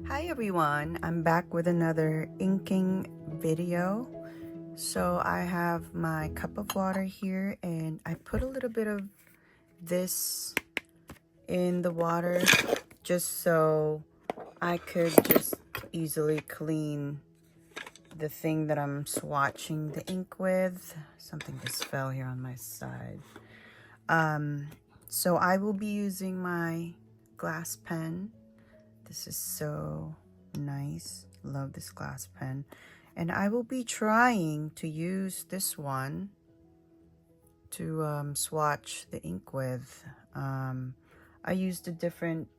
Hi everyone, I'm back with another inking video. So I have my cup of water here and I put a little bit of this in the water just so I could just easily clean the thing that I'm swatching the ink with. Something just fell here on my side. So I will be using my glass pen. This is so nice. Love this glass pen. And I will be trying to use this one to swatch the ink with. I used a different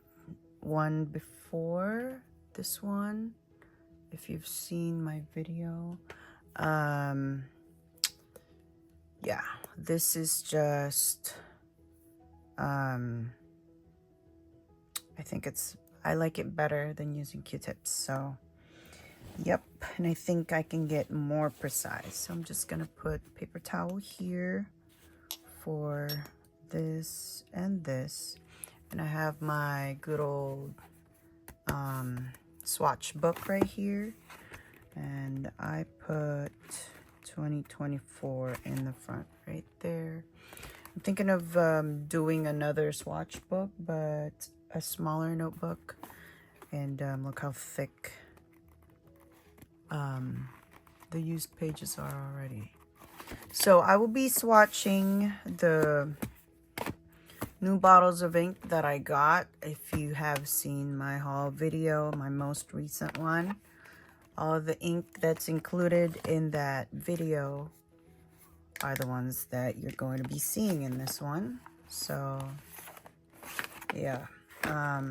one before this one, if you've seen my video. Yeah, this is just, I think I like it better than using Q-tips, so yep. And I think I can get more precise, so I'm just gonna put paper towel here for this and this, and I have my good old swatch book right here, and I put 2024 in the front right there. I'm thinking of doing another swatch book, but a smaller notebook. And look how thick the used pages are already. So I will be swatching the new bottles of ink that I got. If you have seen my haul video, my most recent one, all of the ink that's included in that video are the ones that you're going to be seeing in this one. So yeah, I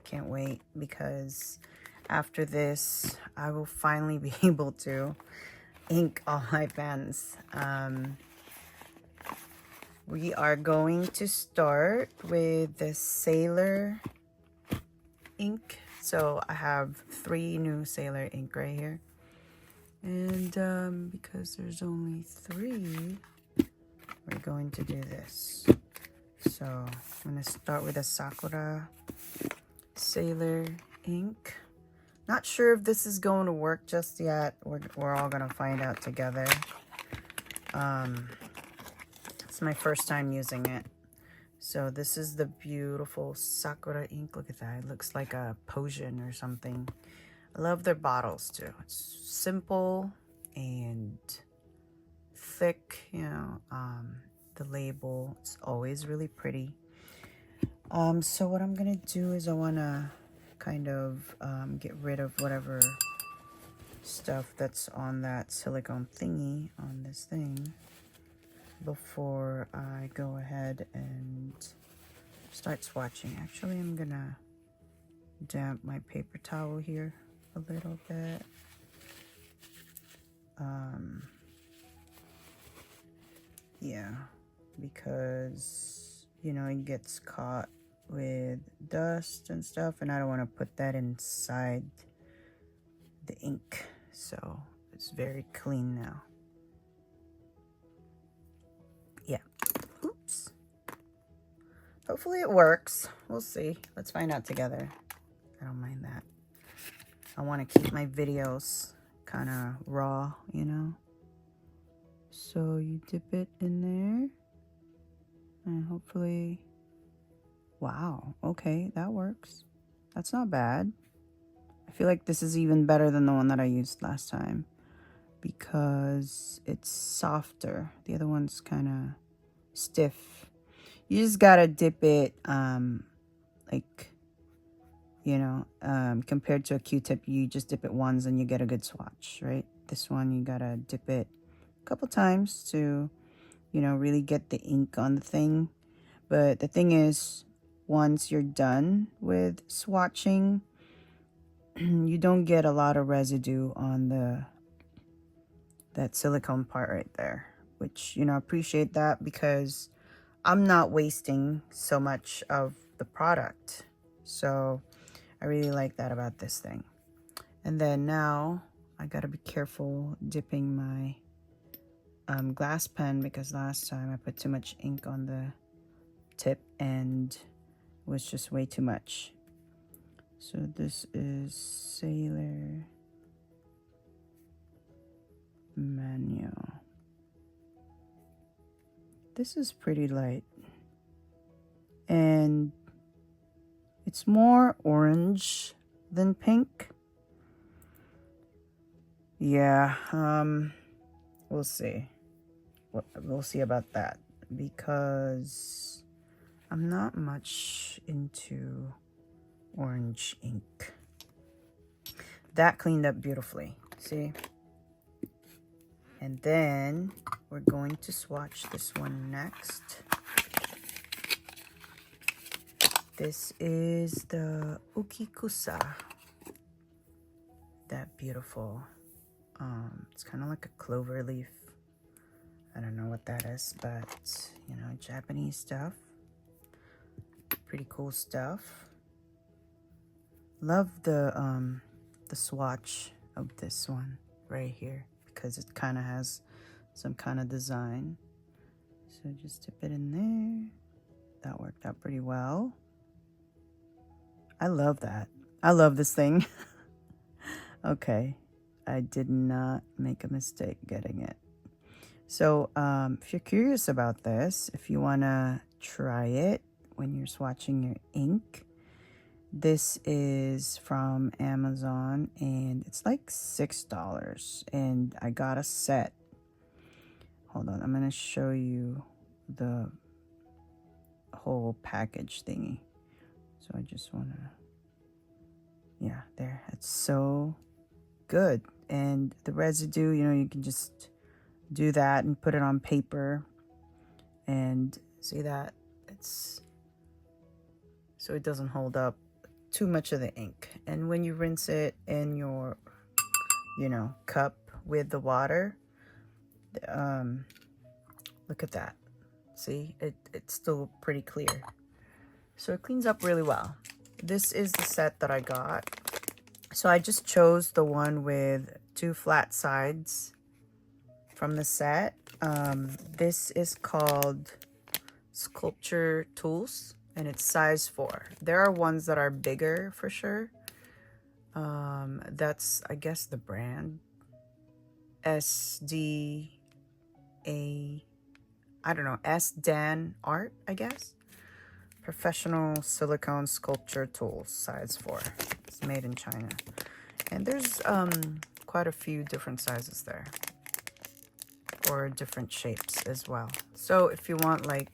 can't wait, because after this I will finally be able to ink all my pens. We are going to start with the Sailor ink. So I have 3 new Sailor ink right here, and because there's only 3, we're going to do this. So I'm going to start with a Sakura Sailor ink. Not sure if this is going to work just yet. We're all going to find out together. It's my first time using it. So this is the beautiful Sakura ink. Look at that. It looks like a potion or something. I love their bottles too. It's simple and thick, you know. The label, it's always really pretty. So what I'm gonna do is I wanna kind of get rid of whatever stuff that's on that silicone thingy on this thing before I go ahead and start swatching. Actually, I'm gonna damp my paper towel here a little bit. Yeah, because you know it gets caught with dust and stuff, and I don't want to put that inside the ink, so it's very clean now. Yeah. Oops. Hopefully it works. We'll see. Let's find out together. I don't mind that. I want to keep my videos kind of raw, you know. So you dip it in there, and hopefully, wow, okay, that works. That's not bad. I feel like this is even better than the one that I used last time because it's softer. The other one's kind of stiff. You just gotta dip it, like, you know, compared to a Q-tip, you just dip it once and you get a good swatch, right? This one, you gotta dip it a couple times to, you know, really get the ink on the thing. But the thing is, once you're done with swatching, you don't get a lot of residue on that silicone part right there, which, you know, appreciate that because I'm not wasting so much of the product. So I really like that about this thing. And then now I gotta be careful dipping my glass pen, because last time I put too much ink on the tip and it was just way too much. So this is Sailor Manual. This is pretty light. And it's more orange than pink. Yeah, we'll see. We'll see about that, because I'm not much into orange ink. That cleaned up beautifully, see? And then we're going to swatch this one next. This is the Ukikusa. That beautiful. It's kind of like a clover leaf. I don't know what that is, but you know, Japanese stuff. Pretty cool stuff. Love the swatch of this one right here, because it kind of has some kind of design. So just dip it in there. That worked out pretty well. I love that. I love this thing. Okay, I did not make a mistake getting it. So if you're curious about this, if you want to try it when you're swatching your ink, this is from Amazon, and it's like $6, and I got a set. Hold on, I'm going to show you the whole package thingy. So I just want to, yeah, there. It's so good. And the residue, you know, you can just do that and put it on paper. And see that? It's so it doesn't hold up too much of the ink. And when you rinse it in your, you know, cup with the water, look at that. See, it's still pretty clear. So it cleans up really well. This is the set that I got. So I just chose the one with 2 flat sides from the set. This is called Sculpture Tools, and it's size 4. There are ones that are bigger for sure. That's, I guess, the brand. SDA, I don't know, S-Dan Art, I guess. Professional Silicone Sculpture Tools, size 4. It's made in China. And there's quite a few different sizes there, or different shapes as well. So if you want like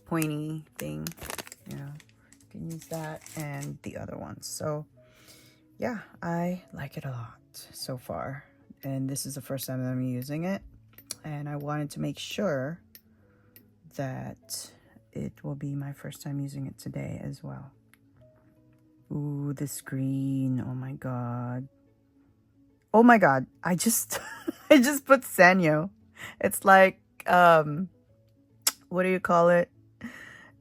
pointy thing, you know, you can use that and the other ones. So yeah, I like it a lot so far. And this is the first time that I'm using it. And I wanted to make sure that it will be my first time using it today as well. Ooh, this green. Oh my god. Oh my god. I just I just put Sanyo. It's like what do you call it?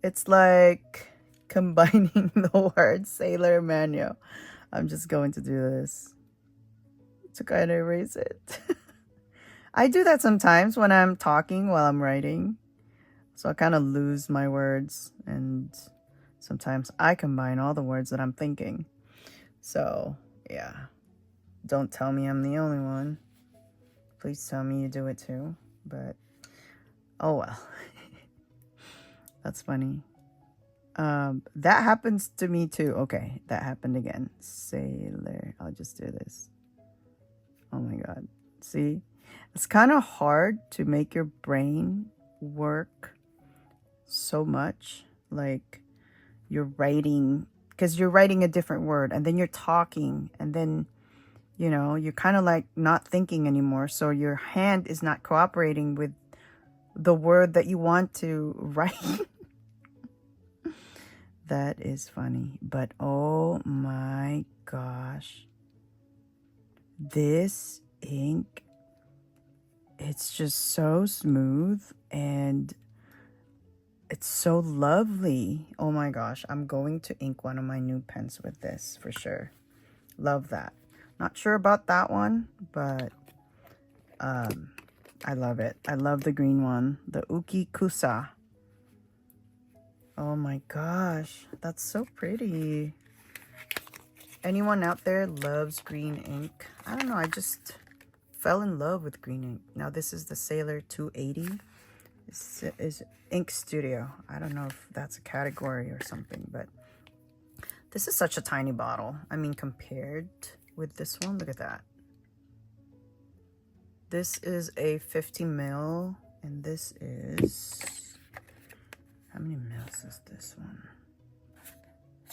It's like combining the word Sailor Manual. I'm just going to do this to kind of erase it. I do that sometimes when I'm talking while I'm writing. So I kind of lose my words, and sometimes I combine all the words that I'm thinking. So, yeah. Don't tell me I'm the only one. Please tell me you do it too. But, oh well. That's funny. That happens to me too. Okay, that happened again. Sailor. I'll just do this. Oh my god. See? It's kind of hard to make your brain work so much. Like, you're writing, because you're writing a different word, and then you're talking, and then, you know, you're kind of like not thinking anymore. So your hand is not cooperating with the word that you want to write. That is funny. But oh my gosh. This ink, it's just so smooth and it's so lovely. Oh my gosh. I'm going to ink one of my new pens with this for sure. Love that. Not sure about that one, but I love it. I love the green one. The Ukikusa. Oh my gosh. That's so pretty. anyone out there loves green ink, I don't know, I just fell in love with green ink. Now this is the Sailor 280. This is Ink Studio. I don't know if that's a category or something, but this is such a tiny bottle. I mean, compared with this one, look at that. This is a 50 ml, and this is, how many mils is this one?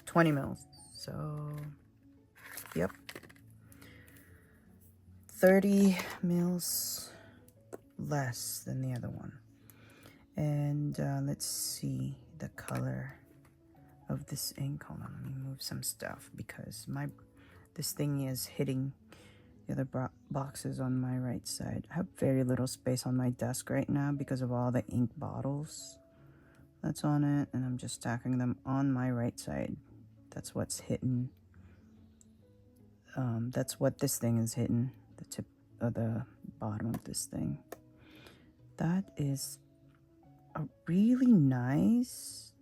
20 mils. So, yep. 30 mils less than the other one. And let's see the color of this ink. Hold on, let me move some stuff because this thing is hitting the other boxes on my right side. I have very little space on my desk right now because of all the ink bottles that's on it, and I'm just stacking them on my right side. That's what's hitting. That's what this thing is hitting, the tip of the bottom of this thing. That is a really nice,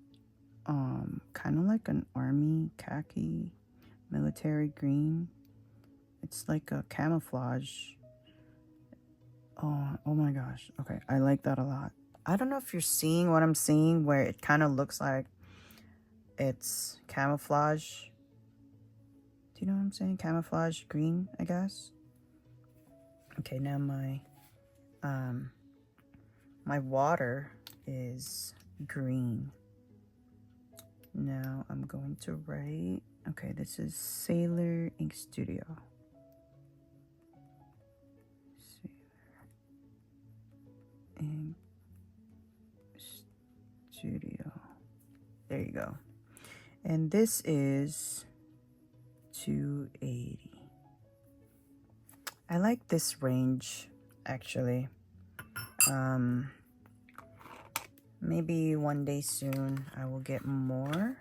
kind of like an army khaki military green. It's like a camouflage. Oh my gosh. Okay, I like that a lot. I don't know if you're seeing what I'm seeing, where it kind of looks like it's camouflage. Do you know what I'm saying? Camouflage green, I guess. Okay, now my water is green. Now I'm going to write, okay, this is Sailor Ink Studio. Sailor Ink Studio. There you go. And this is 280. I like this range, actually. Maybe one day soon I will get more.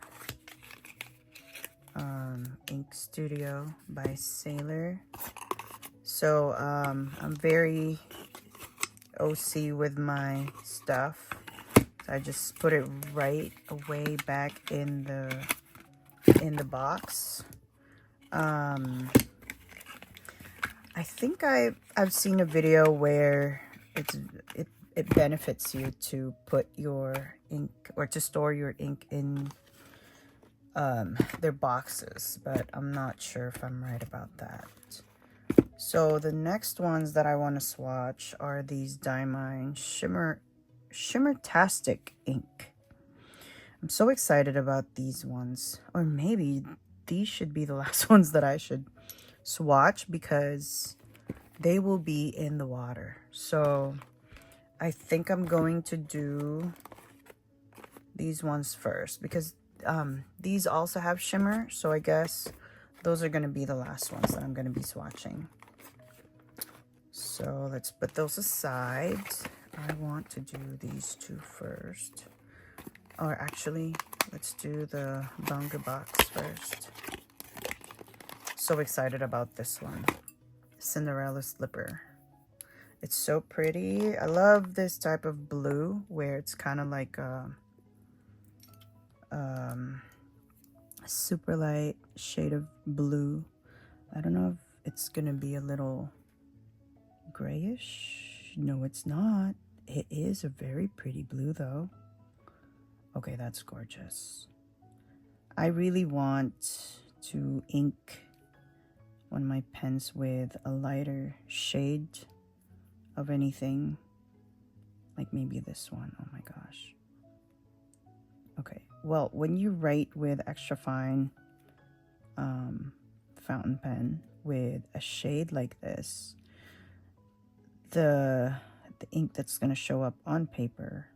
Ink Studio by Sailor. So I'm very OC with my stuff. So I just put it right away back in the box. I think I've seen a video where it benefits you to put your ink or to store your ink in their boxes, but I'm not sure if I'm right about that. So the next ones that I want to swatch are these Diamine Shimmertastic ink. I'm so excited about these ones, or maybe these should be the last ones that I should swatch because they will be in the water. So I think I'm going to do these ones first because these also have shimmer, so I guess those are going to be the last ones that I'm going to be swatching. So let's put those aside. I want to do these two first. Or actually, let's do the Bunga box first. So excited about this one. Cinderella Slipper. It's so pretty. I love this type of blue where it's kind of like a super light shade of blue. I don't know if it's gonna be a little grayish. No, it's not. It is a very pretty blue though. Okay, that's gorgeous. I really want to ink one of my pens with a lighter shade of anything, like maybe this one. Oh my gosh. Okay, well, when you write with extra fine fountain pen with a shade like this, the ink that's going to show up on paper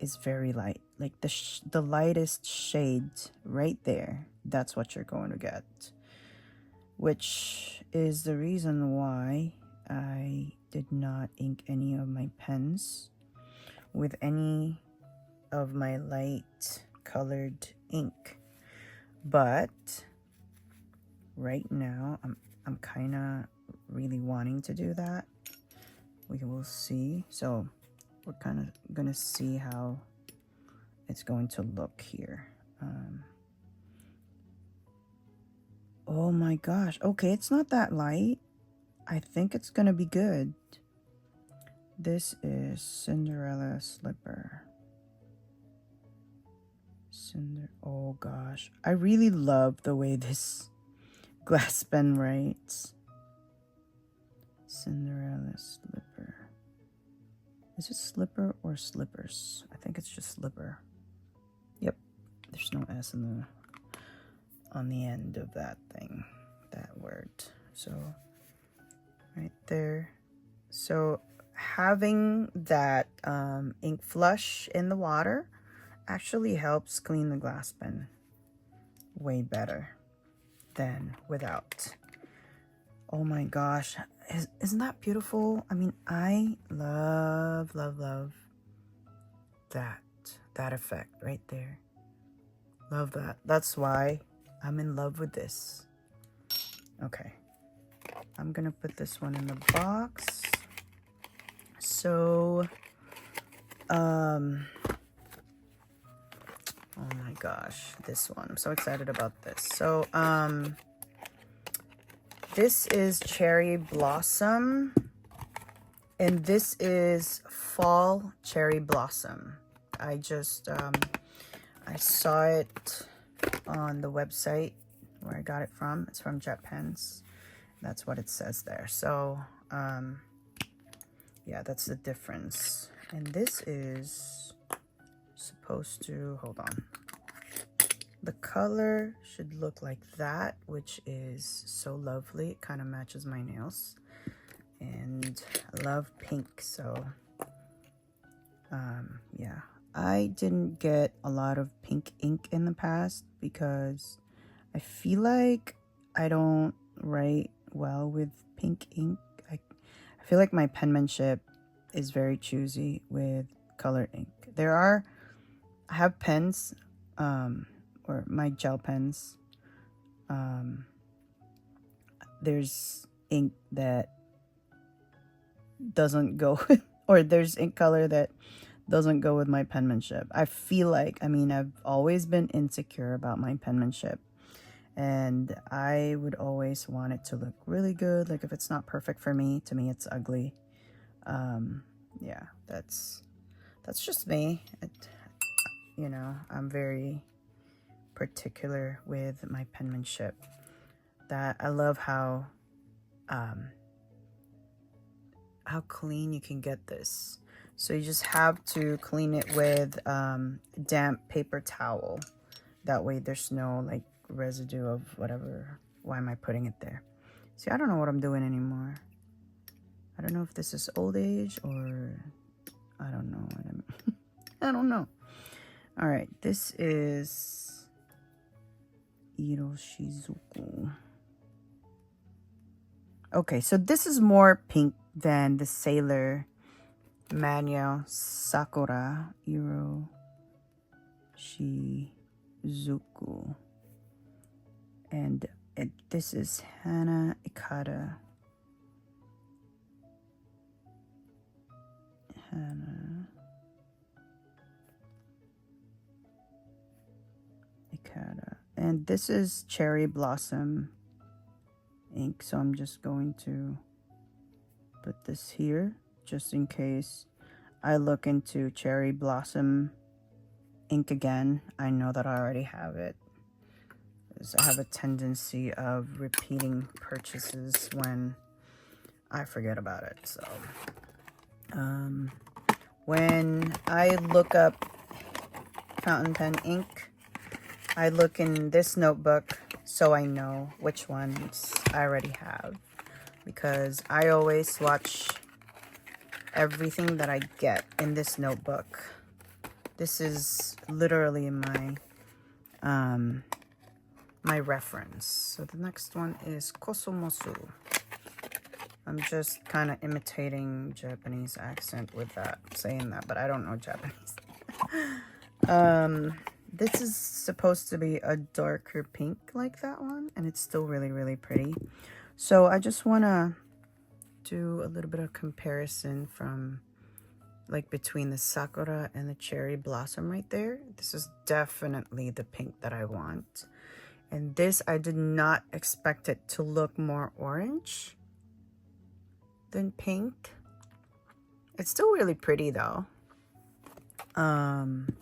is very light. Like the lightest shade right there, that's what you're going to get, which is the reason why I did not ink any of my pens with any of my light colored ink. But right now I'm kind of really wanting to do that. We will see. So we're kind of gonna see how it's going to look here. Oh my gosh. Okay, it's not that light. I think it's gonna be good. This is Cinderella Slipper. Oh gosh. I really love the way this glass pen writes. Cinderella Slipper. Is it slipper or slippers? I think it's just slipper. Yep. There's no S on the end of that thing. That word. So right there. So having that ink flush in the water actually helps clean the glass pen way better than without. Oh my gosh, isn't that beautiful? I mean, I love that effect right there. Love that. That's why I'm in love with this. Okay, I'm gonna put this one in the box. So oh my gosh, this one, I'm so excited about this. So this is Cherry Blossom, and this is Fall Cherry Blossom. I just I saw it on the website where I got it from. It's from Jet Pens. That's what it says there. So yeah, that's the difference. And this is supposed to, hold on, the color should look like that, which is so lovely. It kind of matches my nails, and I love pink. So yeah, I didn't get a lot of pink ink in the past because I feel like I don't write well with pink ink. I feel like my penmanship is very choosy with color ink. I have pens, or my gel pens. There's ink that doesn't go with, or there's ink color that doesn't go with my penmanship. I feel like, I mean, I've always been insecure about my penmanship, and I would always want it to look really good. Like if it's not perfect for me, to me it's ugly. Yeah, that's just me. You know, I'm very particular with my penmanship. That I love how clean you can get this. So you just have to clean it with damp paper towel. That way there's no like residue of whatever. Why am I putting it there? See, I don't know what I'm doing anymore. I don't know if this is old age or I don't know. I don't know. All right, this is Iroshizuku. Okay, so this is more pink than the Sailor Manual Sakura Iroshizuku. And this is Hana Ikata. Hana Ikata. And this is Cherry Blossom ink. So I'm just going to put this here just in case I look into Cherry Blossom ink again. I know that I already have it. I have a tendency of repeating purchases when I forget about it. So when I look up fountain pen ink, I look in this notebook so I know which ones I already have, because I always swatch everything that I get in this notebook. This is literally my my reference. So the next one is Kosomosu. I'm just kind of imitating Japanese accent with that, saying that, but I don't know Japanese. This is supposed to be a darker pink like that one, and it's still really, really pretty. So I just want to do a little bit of comparison from like between the Sakura and the Cherry Blossom right there. This is definitely the pink that I want. And this, I did not expect it to look more orange than pink. It's still really pretty though. And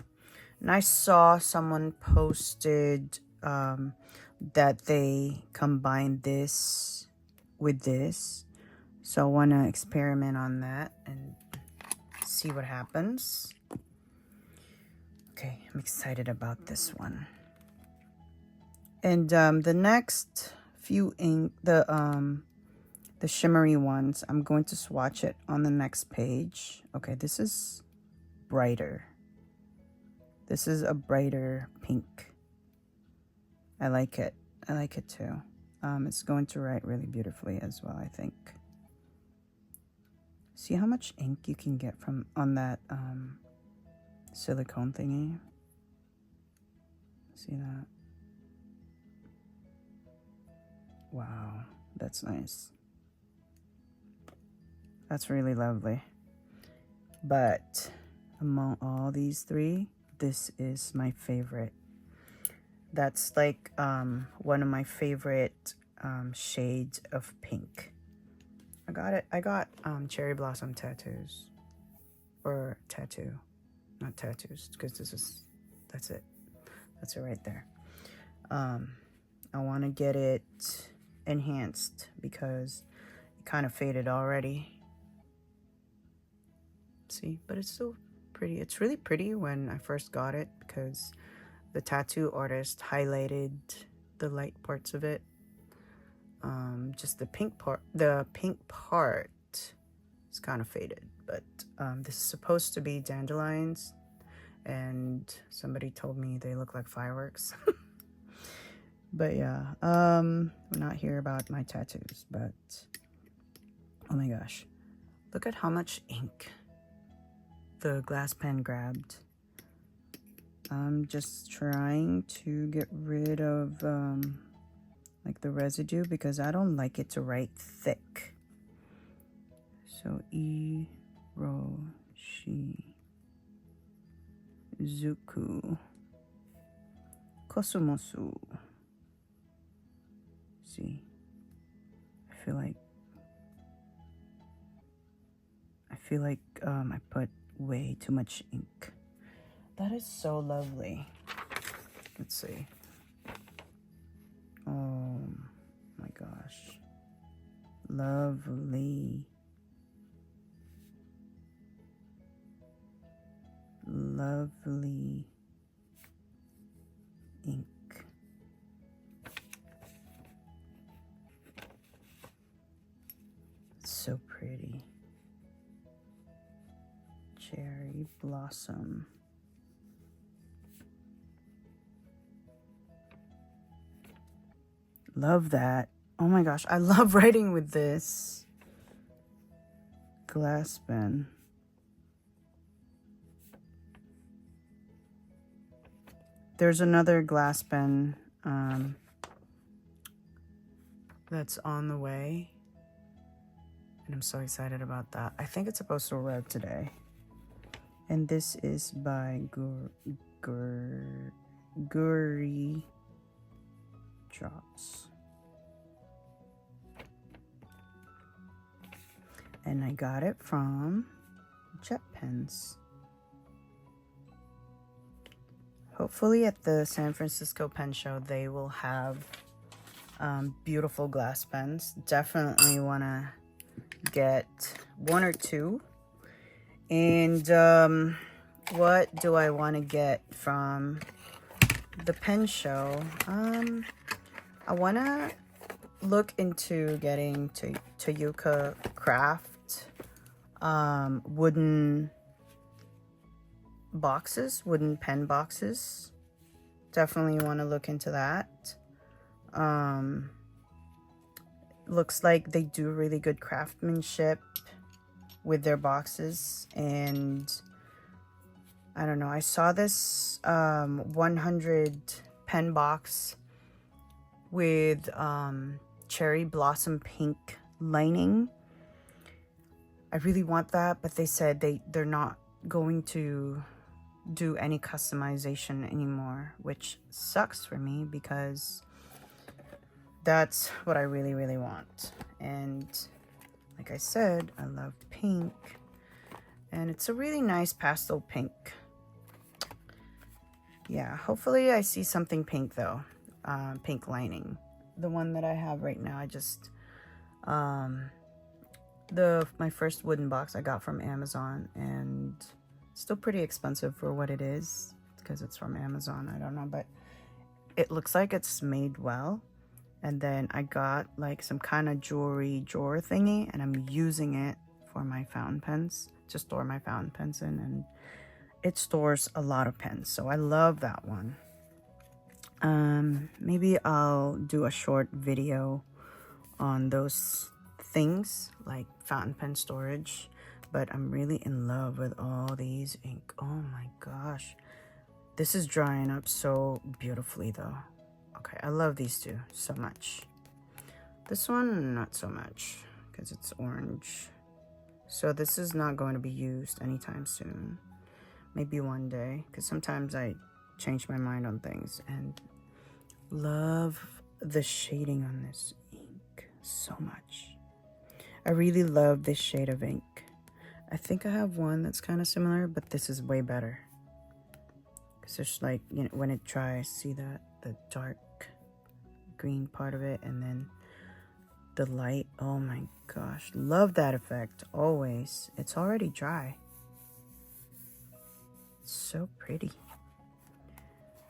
I saw someone posted that they combined this with this. So I want to experiment on that and see what happens. Okay, I'm excited about this one. And the next few ink, the shimmery ones, I'm going to swatch it on the next page. Okay, this is brighter. This is a brighter pink. I like it. I like it too. It's going to write really beautifully as well, I think. See how much ink you can get from on that silicone thingy? See that? Wow, that's nice. That's really lovely. But among all these three, this is my favorite. That's like one of my favorite shades of pink. I got cherry blossom tattoos, or tattoo, not tattoos, because that's it right there. I want to get it enhanced because it kind of faded already. See, but it's still pretty. It's really pretty when I first got it because the tattoo artist highlighted the light parts of it. Just the pink part is kind of faded, but this is supposed to be dandelions, and somebody told me they look like fireworks. But yeah, we're not here about my tattoos, but oh my gosh, look at how much ink the glass pen grabbed. I'm just trying to get rid of like the residue because I don't like it to write thick. So Iroshi Zuku Kosumosu. See, I feel like I put way too much ink. That is so lovely. Let's see. Oh my gosh. Lovely. Lovely ink. It's so pretty. Cherry blossom. Love that. Oh my gosh, I love writing with this glass pen. There's another glass pen that's on the way, and I'm so excited about that. I think it's supposed to arrive today. And this is by Guri Drops. And I got it from Jet Pens. Hopefully at the San Francisco Pen Show, they will have beautiful glass pens. Definitely want to get one or two. And what do I want to get from the pen show? I want to look into getting Toyuka Craft wooden boxes, wooden pen boxes. Definitely want to look into that. Looks like they do really good craftsmanship with their boxes, and I don't know, I saw this 100 pen box with cherry blossom pink lining. I really want that, but they said they're not going to do any customization anymore, which sucks for me because that's what I really, really want. And like I said, I love pink. And it's a really nice pastel pink. Yeah, hopefully I see something pink though. Pink lining. The one that I have right now, I just... my first wooden box I got from Amazon, and it's still pretty expensive for what it is because it's from Amazon. I don't know, but it looks like it's made well. And then I got like some kind of jewelry drawer thingy, and I'm using it for my fountain pens, to store my fountain pens in, and it stores a lot of pens, so I love that one. Maybe I'll do a short video on those things like fountain pen storage, but I'm really in love with all these ink. Oh my gosh, this is drying up so beautifully though. Okay, I love these two so much. This one not so much because it's orange, so this is not going to be used anytime soon. Maybe one day, because sometimes I change my mind on things. And love the shading on this ink so much. I really love this shade of ink. I think I have one that's kind of similar, but this is way better. Because there's like, you know, when it dries, see that? The dark green part of it, and then the light. Oh my gosh, love that effect always. It's already dry. It's so pretty.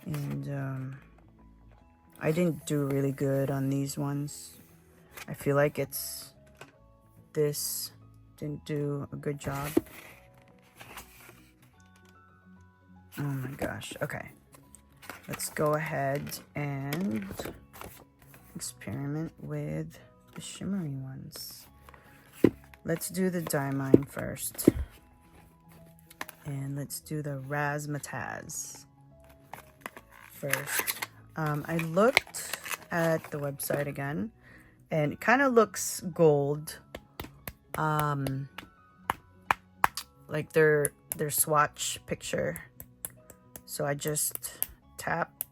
And I didn't do really good on these ones. I feel like this didn't do a good job. Oh my gosh. Okay, let's go ahead and experiment with the shimmery ones. Let's do the diamine first. And let's do the razzmatazz first. I looked at the website again, and it kind of looks gold. Like their swatch picture. So I just tap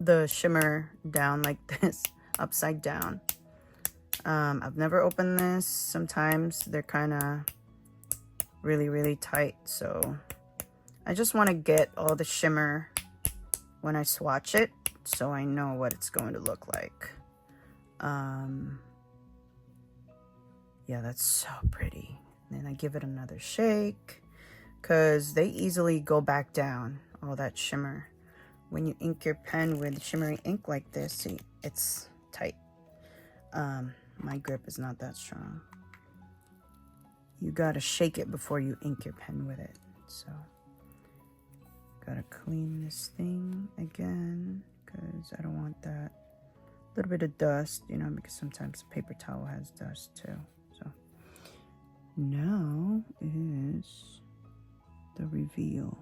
the shimmer down like this, upside down. I've never opened this. Sometimes they're kind of really, really tight, so I just want to get all the shimmer when I swatch it so I know what it's going to look like. Yeah, that's so pretty. Then I give it another shake because they easily go back down, all that shimmer. When you ink your pen with shimmery ink like this, see, it's tight. My grip is not that strong. You gotta shake it before you ink your pen with it. So, gotta clean this thing again because I don't want that little bit of dust, you know, because sometimes the paper towel has dust too. So, now is the reveal.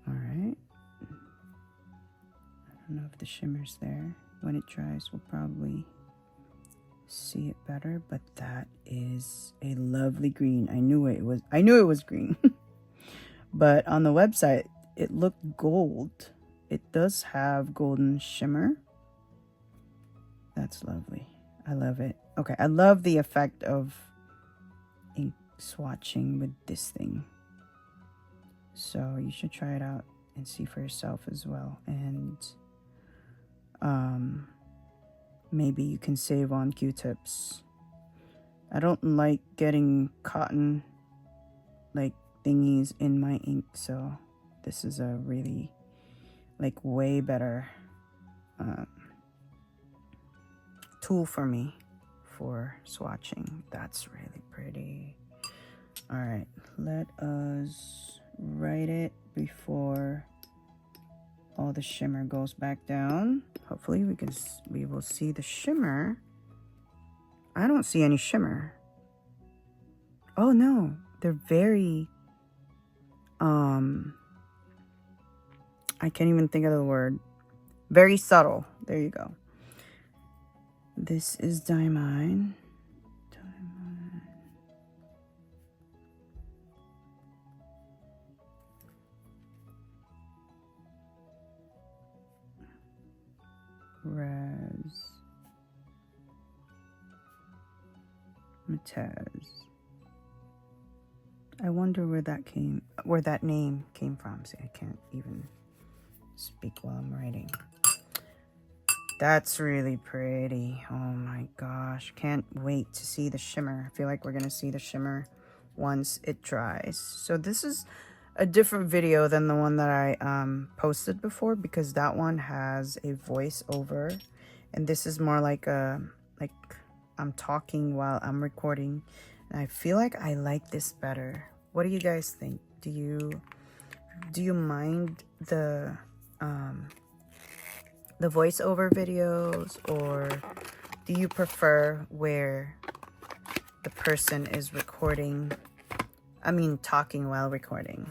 Alright. I don't know if the shimmer's there. When it dries, we'll probably see it better, but that is a lovely green. I knew it was green. But on the website it looked gold. It does have golden shimmer. That's lovely. I love it. Okay, I love the effect of ink swatching with this thing, so you should try it out and see for yourself as well. And maybe you can save on Q-tips. I don't like getting cotton like thingies in my ink, so this is a really like way better tool for me for swatching. That's really pretty. All right, let us write it before all the shimmer goes back down. Hopefully we will see the shimmer. I don't see any shimmer. Oh no, they're very I can't even think of the word. Very subtle. There you go. This is diamine. Raz. Matez. I wonder where that name came from. See, I can't even speak while I'm writing. That's really pretty. Oh my gosh. Can't wait to see the shimmer. I feel like we're going to see the shimmer once it dries. So this is a different video than the one that I posted before, because that one has a voiceover. And this is more like I'm talking while I'm recording. And I feel like I like this better. What do you guys think? Do you mind the voiceover videos, or do you prefer where the person is talking while recording?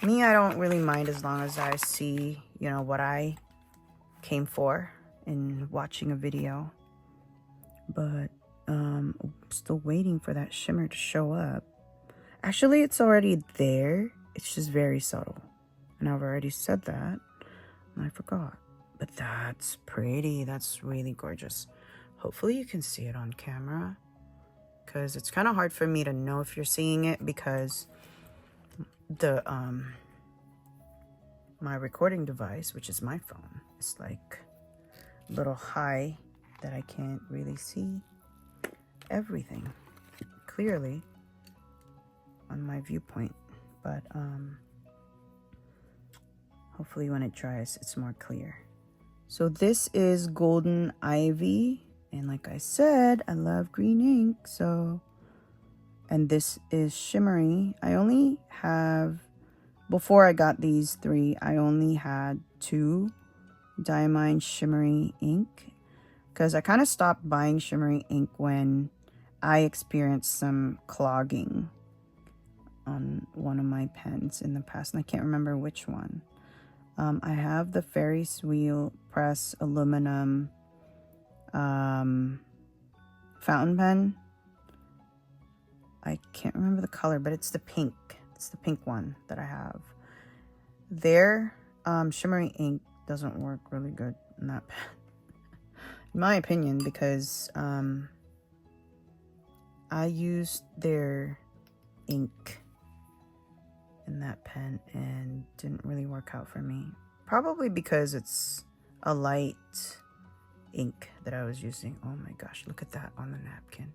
Me, I don't really mind as long as I see, what I came for in watching a video. But I'm still waiting for that shimmer to show up. Actually, it's already there. It's just very subtle. And I've already said that. And I forgot. But that's pretty. That's really gorgeous. Hopefully you can see it on camera, because it's kind of hard for me to know if you're seeing it, because the my recording device, which is my phone, is like a little high that I can't really see everything clearly on my viewpoint. But hopefully when it dries, it's more clear. So this is Golden Ivy, and like I said, I love green ink. And this is shimmery. I only have, before I got these three, I only had 2 diamine shimmery ink, because I kind of stopped buying shimmery ink when I experienced some clogging on one of my pens in the past, and I can't remember which one. I have the Ferris Wheel Press aluminum fountain pen. I can't remember the color, but it's the pink. It's the pink one that I have. Their shimmery ink doesn't work really good in that pen, in my opinion, because I used their ink in that pen and didn't really work out for me. Probably because it's a light ink that I was using. Oh my gosh, look at that on the napkin.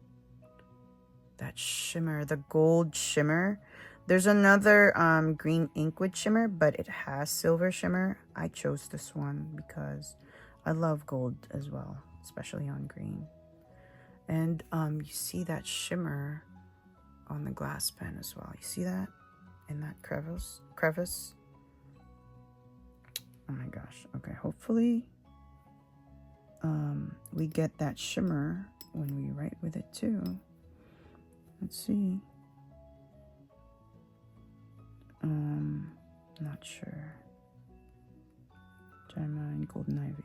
That shimmer, the gold shimmer. There's another green ink with shimmer, but it has silver shimmer. I chose this one because I love gold as well, especially on green. And you see that shimmer on the glass pen as well. You see that in that crevice? Oh my gosh. Okay, hopefully we get that shimmer when we write with it too. Let's see. Not sure. Diamond, Golden Ivy.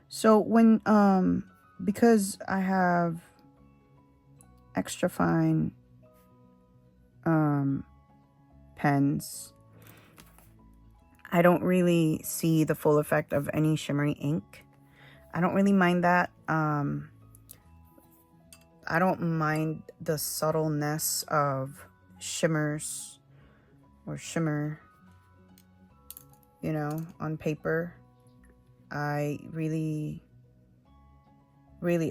So when because I have extra fine pens, I don't really see the full effect of any shimmery ink. I don't really mind that. I don't mind the subtleness of shimmers or shimmer, on paper. I really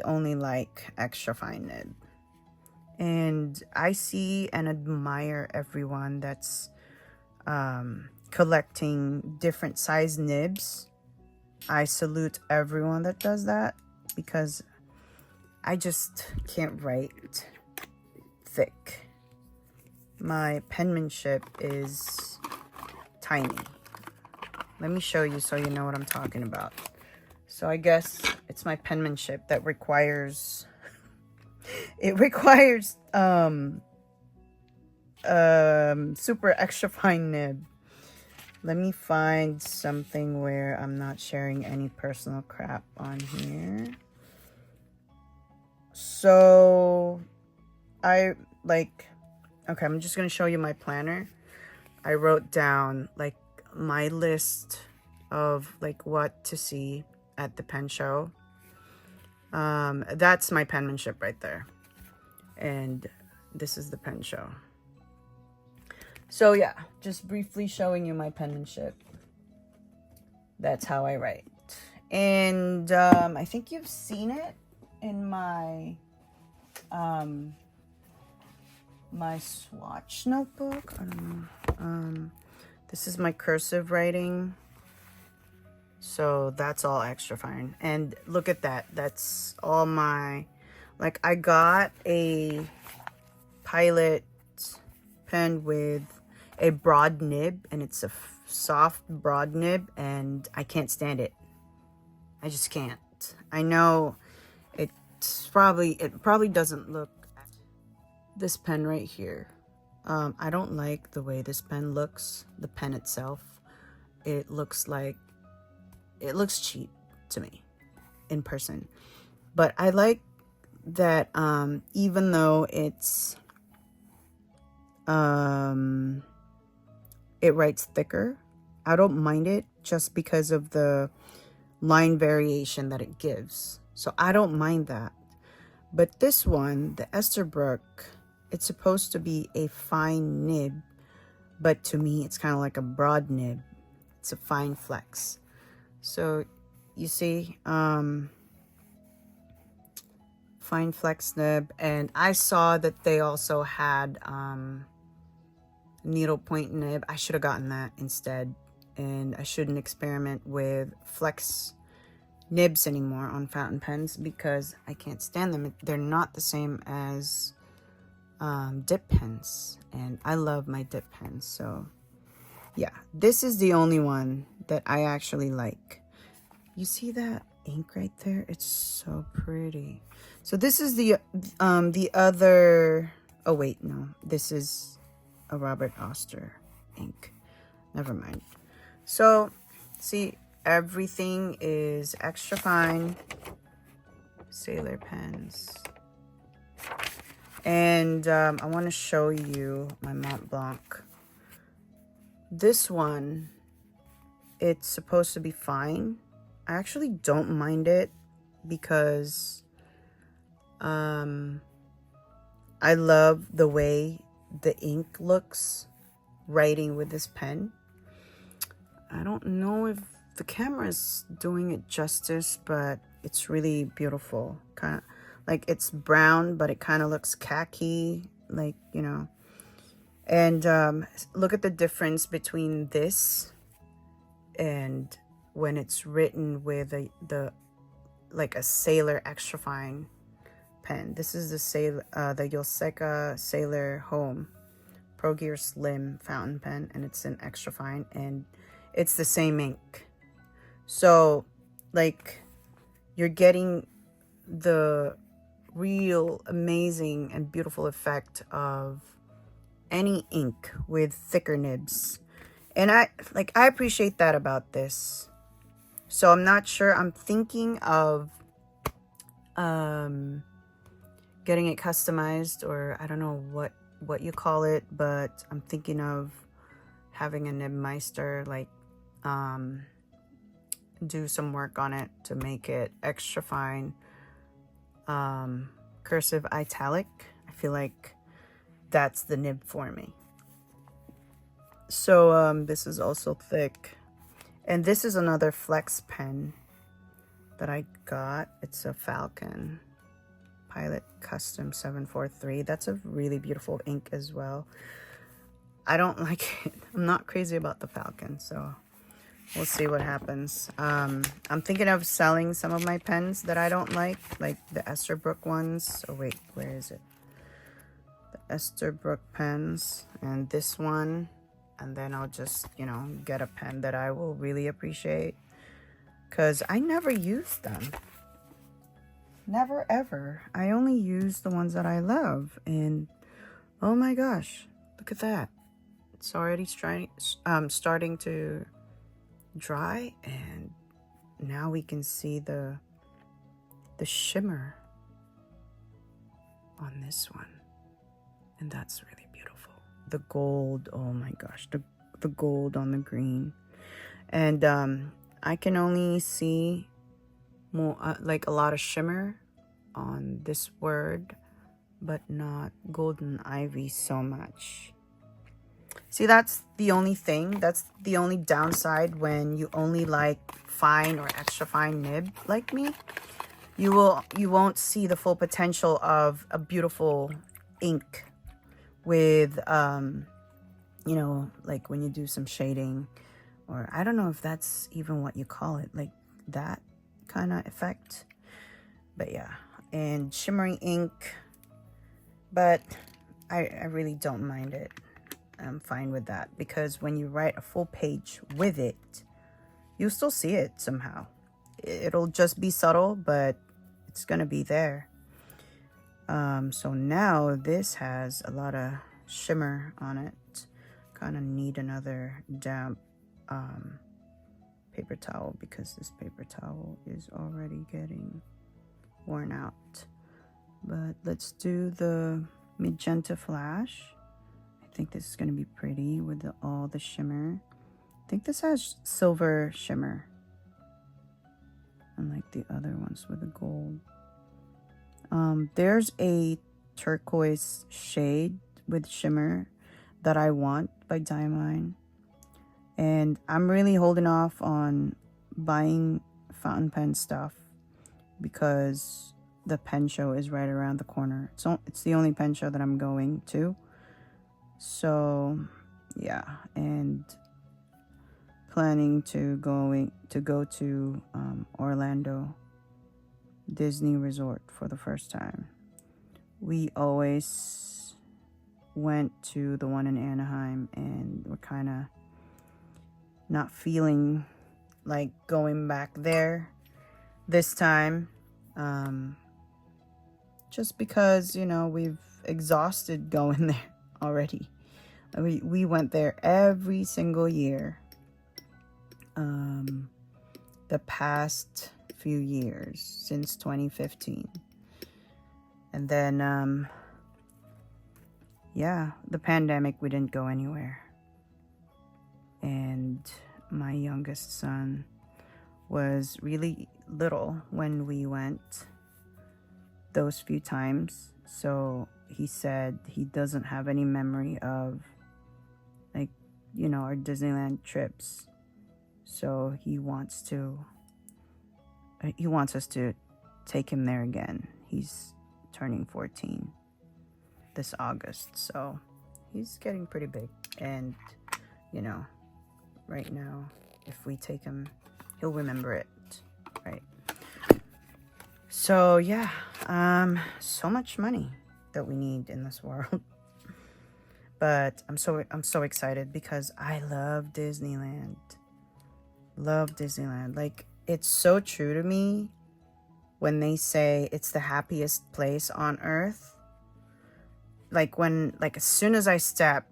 only like extra fine nib. And I see and admire everyone that's collecting different size nibs. I salute everyone that does that, because I just can't write thick. My penmanship is tiny. Let me show you so you know what I'm talking about. So I guess it's my penmanship that requires super extra fine nib. Let me find something where I'm not sharing any personal crap on here. So okay, I'm just gonna show you my planner. I wrote down my list of what to see at the pen show. That's my penmanship right there. And this is the pen show. So yeah, just briefly showing you my penmanship. That's how I write. And I think you've seen it in my my swatch notebook. I don't know. This is my cursive writing. So that's all extra fine. And look at that. That's all my, like, I got a Pilot pen with a broad nib, and it's a soft broad nib, and I can't stand it. I just can't. I know it probably doesn't look. This pen right here, I don't like the way this pen looks. The pen itself, it looks cheap to me in person, but I like that even though it's it writes thicker, I don't mind it just because of the line variation that it gives. So I don't mind that. But this one, the Esterbrook, it's supposed to be a fine nib, but to me it's kind of like a broad nib. It's a fine flex. So you see, fine flex nib. And I saw that they also had needlepoint nib. I should have gotten that instead, and I shouldn't experiment with flex nibs anymore on fountain pens because I can't stand them. They're not the same as dip pens, and I love my dip pens. So yeah, this is the only one that I actually like. You see that ink right there? It's so pretty. So this is the other, oh wait, no, this is a Robert Oster ink. Never mind. So see, everything is extra fine. Sailor pens. And I want to show you my Mont Blanc. This one, it's supposed to be fine. I actually don't mind it because I love the way the ink looks writing with this pen. I don't know if the camera's doing it justice, but it's really beautiful. Kind of like it's brown, but it kind of looks khaki, like, you know. And look at the difference between this and when it's written with like a Sailor extra fine pen. This is the Yoseka Sailor Home Pro Gear Slim fountain pen, and it's an extra fine, and it's the same ink. So like you're getting the real amazing and beautiful effect of any ink with thicker nibs, and I appreciate that about this. So I'm not sure, I'm thinking of getting it customized, or I don't know what you call it, but I'm thinking of having a nib meister, like do some work on it to make it extra fine, cursive italic. I feel like that's the nib for me. So this is also thick, and this is another flex pen that I got. It's a Falcon Pilot Custom 743. That's a really beautiful ink as well. I don't like it. I'm not crazy about the Falcon, so we'll see what happens. I'm thinking of selling some of my pens that I don't like the Esterbrook ones. Oh wait, where is it? The Esterbrook pens and this one, and then I'll just, you know, get a pen that I will really appreciate, because I never use them. Never ever. I only use the ones that I love, and oh my gosh, look at that. It's already starting to dry, and now we can see the shimmer on this one, and that's really beautiful. The gold, oh my gosh, the gold on the green. And I can only see more like a lot of shimmer on this word but not Golden Ivy so much. See, that's the only thing. That's the only downside when you only like fine or extra fine nib like me. You won't see the full potential of a beautiful ink with you know, like when you do some shading, or I don't know if that's even what you call it, like that kind of effect. But yeah, and shimmering ink, but I really don't mind it. I'm fine with that, because when you write a full page with it, you'll still see it somehow. It'll just be subtle, but it's gonna be there. So now this has a lot of shimmer on it. Kind of need another damp paper towel, because this paper towel is already getting worn out. But let's do the magenta flash. I think this is going to be pretty with all the shimmer. I think this has silver shimmer, unlike the other ones with the gold. There's a turquoise shade with shimmer that I want by Diamine, and I'm really holding off on buying fountain pen stuff because the pen show is right around the corner. It's the only pen show that I'm going to. So yeah, and planning to go to Orlando Disney Resort for the first time. We always went to the one in Anaheim, and we're kind of not feeling like going back there this time, just because, you know, we've exhausted going there already. We went there every single year the past few years, since 2015. And then yeah, the pandemic, we didn't go anywhere. And my youngest son was really little when we went those few times, so he said he doesn't have any memory of, like, you know, our Disneyland trips. So he wants us to take him there again. He's turning 14 this August, so he's getting pretty big. And, you know, right now, if we take him, he'll remember it, right? So yeah, so much money that we need in this world. But I'm so excited because I love Disneyland. Love Disneyland. Like, it's so true to me when they say it's the happiest place on earth. Like, as soon as I step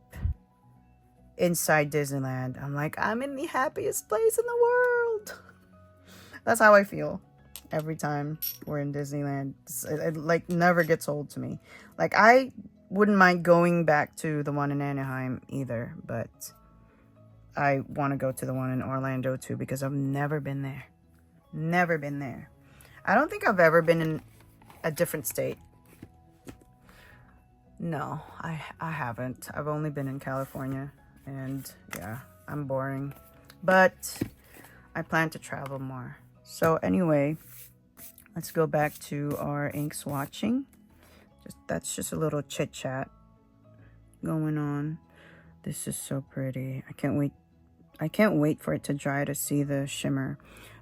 inside Disneyland, I'm like, I'm in the happiest place in the world. That's how I feel every time we're in Disneyland. It like never gets old to me. Like, I wouldn't mind going back to the one in Anaheim either, but I want to go to the one in Orlando too, because I've never been there. Never been there. I don't think I've ever been in a different state. No, I haven't. I've only been in California, and yeah, I'm boring. But I plan to travel more. So anyway, let's go back to our ink swatching. That's just a little chit chat going on. This is so pretty. I can't wait for it to dry to see the shimmer.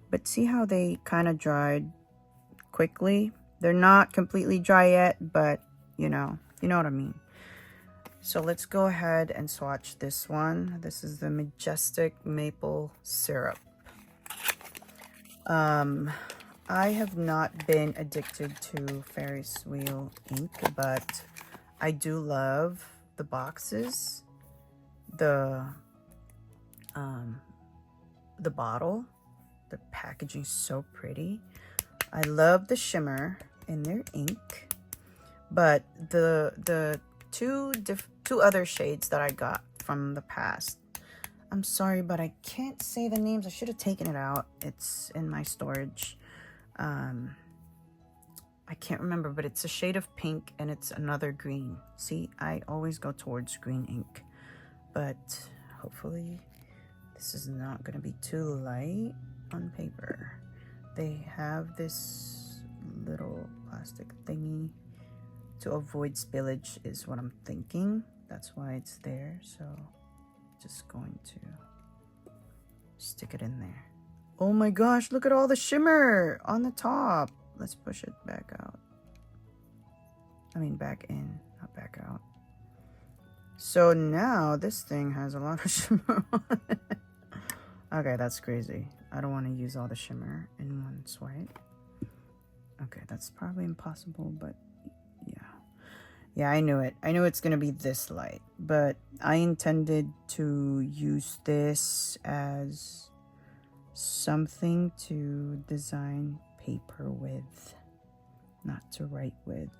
But see how they kind of dried quickly? They're not completely dry yet, but you know what I mean. So let's go ahead and swatch this one. This is the Majestic Maple Syrup. I have not been addicted to Ferris wheel ink, but I do love the boxes, the bottle, the packaging is so pretty. I love the shimmer in their ink, but the two other shades that I got from the past, I'm sorry, but I can't say the names. I should have taken it out. It's in my storage. I can't remember, but it's a shade of pink and it's another green. See, I always go towards green ink, but hopefully this is not going to be too light on paper. They have this little plastic thingy to avoid spillage is what I'm thinking. That's why it's there. So just going to stick it in there. Oh my gosh, look at all the shimmer on the top. Let's push it back out. I mean back in, not back out. So now this thing has a lot of shimmer on it. Okay, that's crazy. I don't want to use all the shimmer in one swipe. Okay, that's probably impossible, but yeah. Yeah, I knew it. I knew it's going to be this light, but I intended to use this as something to design paper with, not to write with.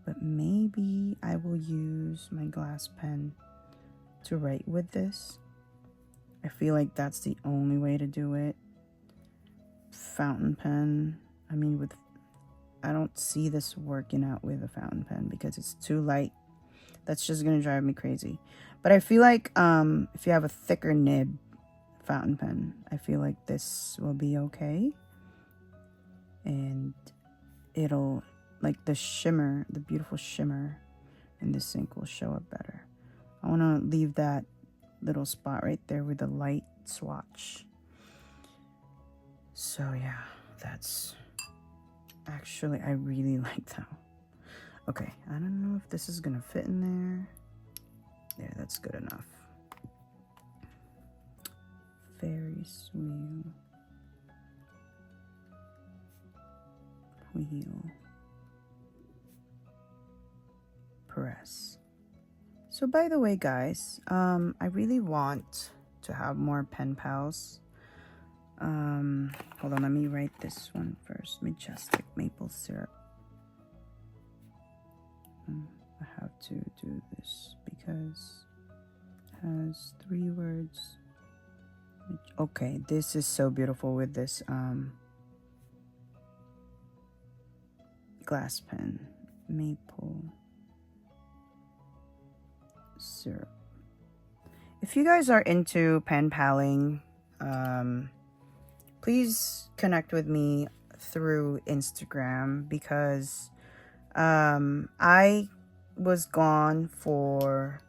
But maybe I will use my glass pen to write with this. I feel like that's the only way to do it. Fountain pen, I mean, I don't see this working out with a fountain pen because it's too light. That's just gonna drive me crazy. But I feel like if you have a thicker nib fountain pen, I feel like this will be okay. And it'll, like the shimmer, the beautiful shimmer in this ink will show up better. I want to leave that little spot right there with the light swatch. So yeah, that's actually, I really like that. Okay, I don't know if this is gonna fit in there. There, that's good enough. Ferris wheel press. So by the way, guys, I really want to have more pen pals. Hold on, let me write this one first. Majestic maple syrup. I have to do this because it has 3 words. Okay, this is so beautiful with this glass pen. Maple syrup. If you guys are into pen paling, please connect with me through Instagram because I was gone for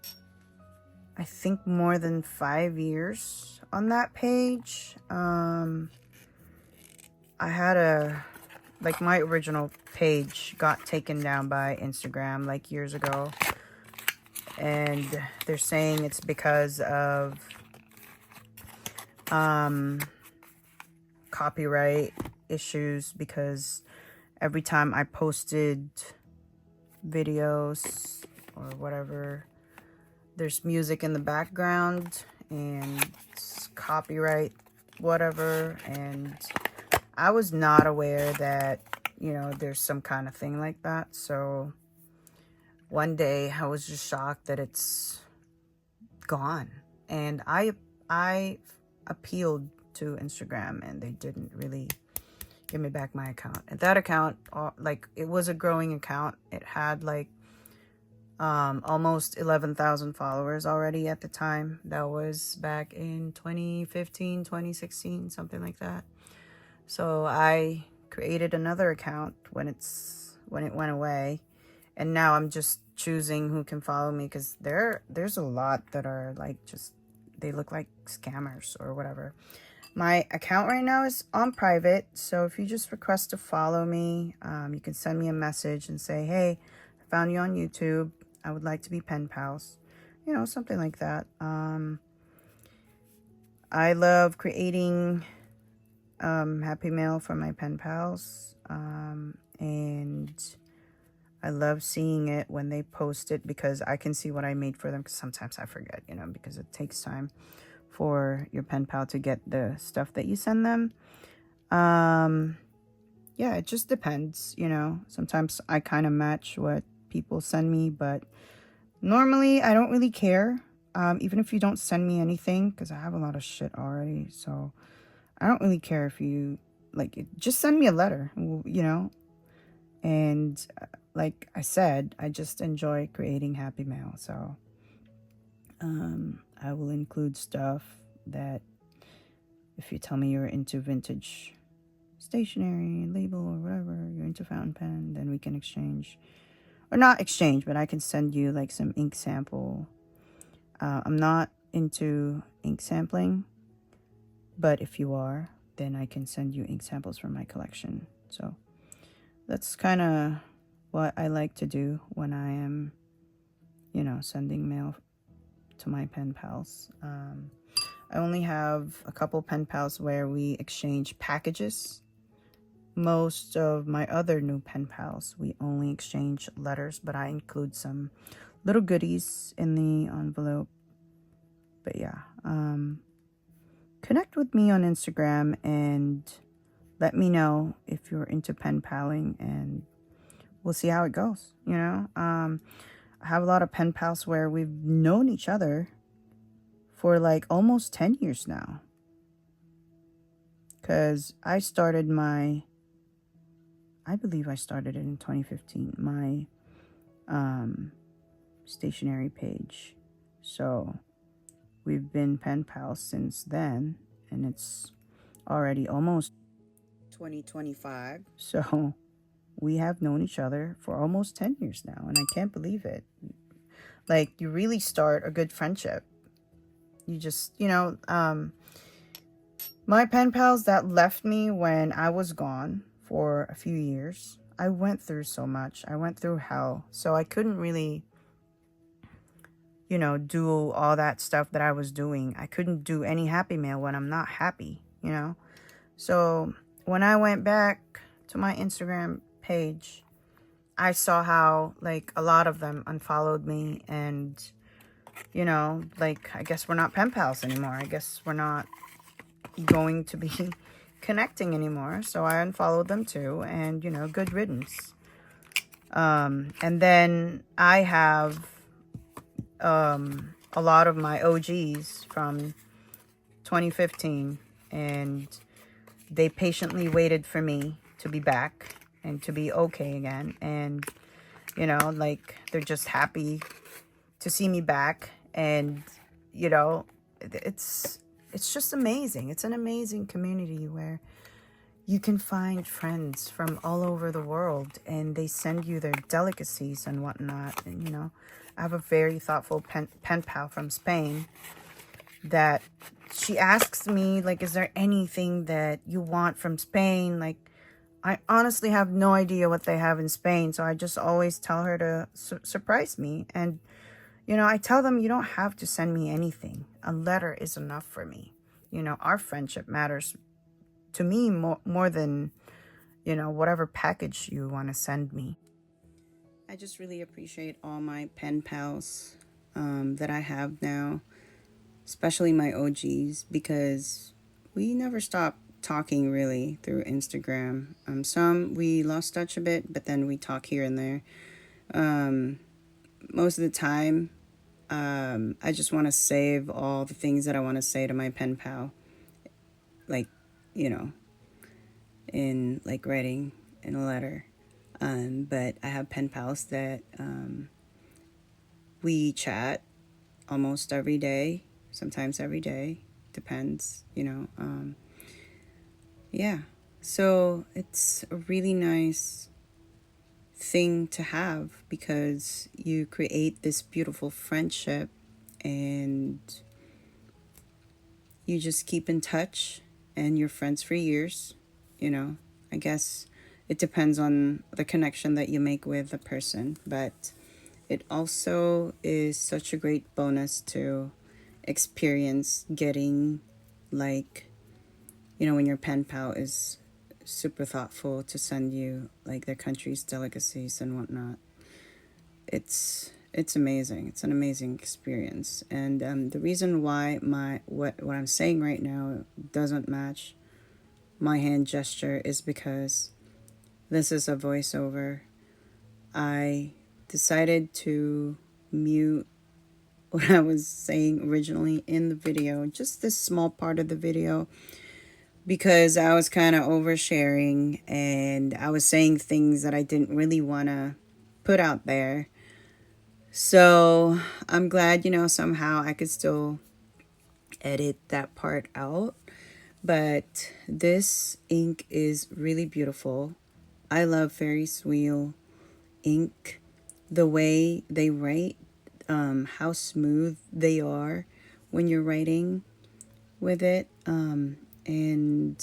I think more than 5 years on that page. I had like my original page got taken down by Instagram like years ago. And they're saying it's because of copyright issues, because every time I posted videos or whatever, there's music in the background and it's copyright whatever, and I was not aware that, you know, there's some kind of thing like that. So one day I was just shocked that it's gone, and I appealed to Instagram and they didn't really give me back my account. And that account, like, it was a growing account. It had like almost 11,000 followers already at the time. That was back in 2015, 2016, something like that. So I created another account when it went away, and now I'm just choosing who can follow me, because there's a lot that are like, just, they look like scammers or whatever. My account right now is on private, so if you just request to follow me, you can send me a message and say, hey, I found you on YouTube, I would like to be pen pals, you know, something like that. I love creating Happy Mail for my pen pals, and I love seeing it when they post it, because I can see what I made for them, because sometimes I forget, you know, because it takes time for your pen pal to get the stuff that you send them. Yeah, it just depends, you know. Sometimes I kind of match what people send me, but normally I don't really care, even if you don't send me anything, because I have a lot of shit already. So I don't really care if you, like, just send me a letter, you know. And like I said, I just enjoy creating happy mail. So I will include stuff that, if you tell me you're into vintage stationery, label, or whatever, you're into fountain pen, then we can exchange. Or not exchange, but I can send you like some ink sample. I'm not into ink sampling, but if you are, then I can send you ink samples from my collection. So that's kind of what I like to do when I am, you know, sending mail to my pen pals. I only have a couple pen pals where we exchange packages. Most of my other new pen pals, we only exchange letters, but I include some little goodies in the envelope. But yeah, connect with me on Instagram and let me know if you're into pen paling, and we'll see how it goes. You know, I have a lot of pen pals where we've known each other for like almost 10 years now. Because I believe I started it in 2015, my stationery page. So we've been pen pals since then, and it's already almost 2025. So we have known each other for almost 10 years now, and I can't believe it. Like, you really start a good friendship. You just, you know, my pen pals that left me when I was gone for a few years, I went through so much. I went through hell. So I couldn't really, you know, do all that stuff that I was doing. I couldn't do any happy mail when I'm not happy, you know. So when I went back to my Instagram page, I saw how, like, a lot of them unfollowed me, and, you know, like, I guess we're not pen pals anymore. I guess we're not going to be connecting anymore. So I unfollowed them too, and, you know, good riddance. And then I have a lot of my OGs from 2015, and they patiently waited for me to be back and to be okay again. And, you know, like, they're just happy to see me back. And, you know, it's just amazing. It's an amazing community where you can find friends from all over the world, and they send you their delicacies and whatnot. And, you know, I have a very thoughtful pen pal from Spain that she asks me, like, is there anything that you want from Spain? Like, I honestly have no idea what they have in Spain, so I just always tell her to surprise me. And, you know, I tell them, you don't have to send me anything. A letter is enough for me. You know, our friendship matters to me more than, you know, whatever package you want to send me. I just really appreciate all my pen pals that I have now, especially my OGs, because we never stop talking really through Instagram. Some we lost touch a bit, but then we talk here and there. Most of the time, I just want to save all the things that I want to say to my pen pal, like, you know, in like writing in a letter. But I have pen pals that we chat almost every day, sometimes every day, depends, you know. Yeah, so it's a really nice thing to have, because you create this beautiful friendship and you just keep in touch, and you're friends for years. You know, I guess it depends on the connection that you make with the person, but it also is such a great bonus to experience getting, like, you know, when your pen pal is super thoughtful to send you like their country's delicacies and whatnot. It's amazing. It's an amazing experience. And the reason why what I'm saying right now doesn't match my hand gesture is because this is a voiceover. I decided to mute what I was saying originally in the video, just this small part of the video, because I was kind of oversharing and I was saying things that I didn't really want to put out there. So I'm glad, somehow I could still edit that part out. But this ink is really beautiful. I love Ferris wheel ink. The way they write, how smooth they are when you're writing with it. And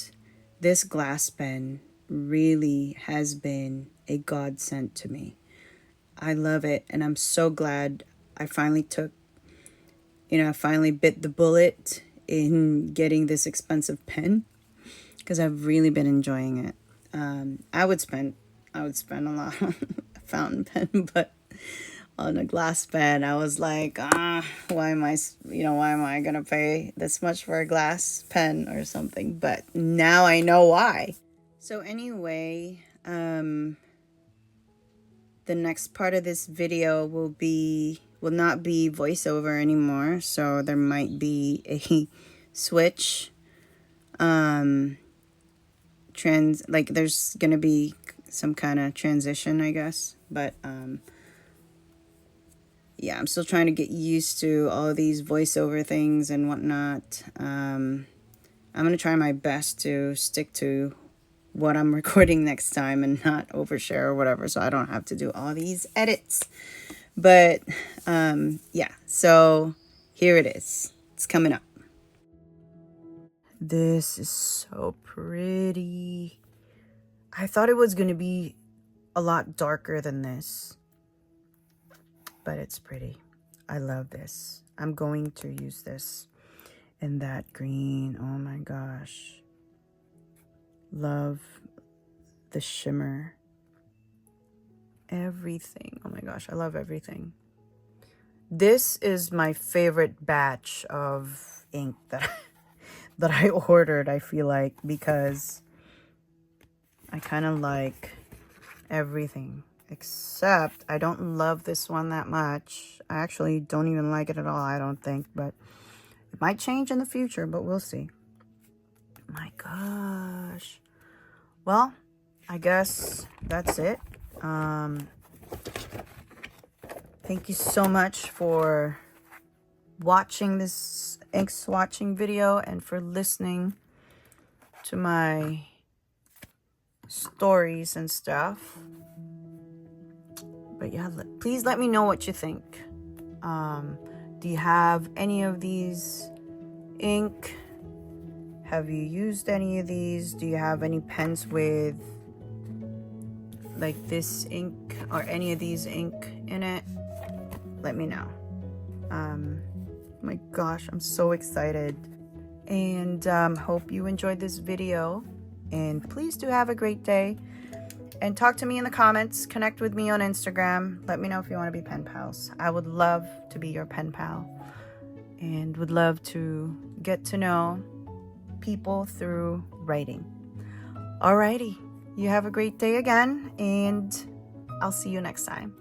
this glass pen really has been a godsend to me. I love it, and I'm so glad I finally I finally bit the bullet in getting this expensive pen, because I've really been enjoying it. I would spend a lot on a fountain pen, but on a glass pen, I was like, why am I gonna pay this much for a glass pen or something? But now I know why. So anyway, the next part of this video will not be voiceover anymore, so there might be a switch. There's gonna be some kind of transition, I guess, but yeah, I'm still trying to get used to all these voiceover things and whatnot. I'm gonna try my best to stick to what I'm recording next time and not overshare or whatever, so I don't have to do all these edits. But yeah, so here it is. It's coming up. This is so pretty. I thought it was gonna be a lot darker than this, but it's pretty. I love this. I'm going to use this in that green. Oh my gosh. Love the shimmer. Everything. Oh my gosh, I love everything. This is my favorite batch of ink that I ordered, I feel like, because I kind of like everything. Except I don't love this one that much. I actually don't even like it at all, I don't think. But it might change in the future, but we'll see. My gosh. Well, I guess that's it. Thank you so much for watching this ink swatching video and for listening to my stories and stuff. But yeah, please let me know what you think. Do you have any of these ink? Have you used any of these? Do you have any pens with like this ink or any of these ink in it? Let me know. My gosh, I'm so excited. And hope you enjoyed this video. And please do have a great day. And talk to me in the comments. Connect with me on Instagram. Let me know if you want to be pen pals. I would love to be your pen pal. And would love to get to know people through writing. Alrighty. You have a great day again. And I'll see you next time.